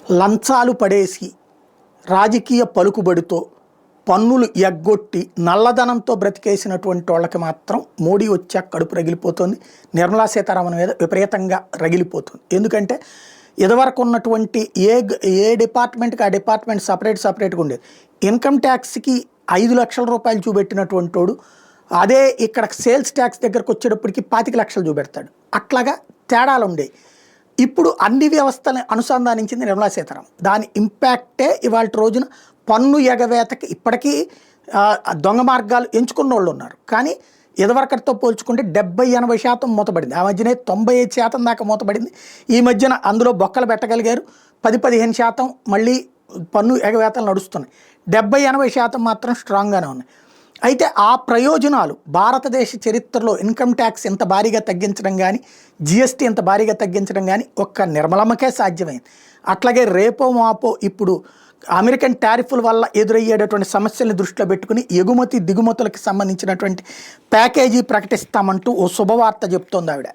లంచాలు పడేసి రాజకీయ పలుకుబడితో పన్నులు ఎగ్గొట్టి నల్లధనంతో బ్రతికేసినటువంటి వాళ్ళకి మాత్రం మోడీ వచ్చాక కడుపు రగిలిపోతుంది. నిర్మలా సీతారామన్ మీద విపరీతంగా రగిలిపోతుంది. ఎందుకంటే ఇదివరకు ఉన్నటువంటి ఏ డిపార్ట్మెంట్కి ఆ డిపార్ట్మెంట్ సపరేట్గా ఉండేది. ఇన్కమ్ ట్యాక్స్కి 5 లక్షల రూపాయలు చూపెట్టినటువంటి వాడు అదే ఇక్కడ సేల్స్ ట్యాక్స్ దగ్గరకు వచ్చేటప్పటికి 25 లక్షలు చూపెడతాడు. అట్లాగా తేడాలు ఉండేవి. ఇప్పుడు అన్ని వ్యవస్థలను అనుసంధానించింది నిర్మలా సీతారామన్. దాని ఇంపాక్టే ఇవాళ రోజున పన్ను ఎగవేతకి ఇప్పటికీ దొంగ మార్గాలు ఎంచుకున్న వాళ్ళు ఉన్నారు. కానీ ఇదివరకటితో పోల్చుకుంటే 70-80% మూతపడింది. ఆ మధ్యనే 95% దాకా మూతపడింది. ఈ మధ్యన అందులో బొక్కలు పెట్టగలిగారు. 10-15% మళ్ళీ పన్ను ఎగవేతలు నడుస్తున్నాయి. 70-80% మాత్రం స్ట్రాంగ్గానే ఉన్నాయి. అయితే ఆ ప్రయోజనాలు భారతదేశ చరిత్రలో ఇన్కమ్ ట్యాక్స్ ఇంత భారీగా తగ్గించడం కానీ, జిఎస్టీ ఇంత భారీగా తగ్గించడం కానీ ఒక్క నిర్మలమ్మకే సాధ్యమైంది. అట్లాగే రేపో మాపో ఇప్పుడు అమెరికన్ టారిఫ్ల వల్ల ఎదురయ్యేటటువంటి సమస్యల్ని దృష్టిలో పెట్టుకుని ఎగుమతి దిగుమతులకు సంబంధించినటువంటి ప్యాకేజీ ప్రకటిస్తామంటూ ఓ శుభవార్త చెప్తోంది ఆవిడ.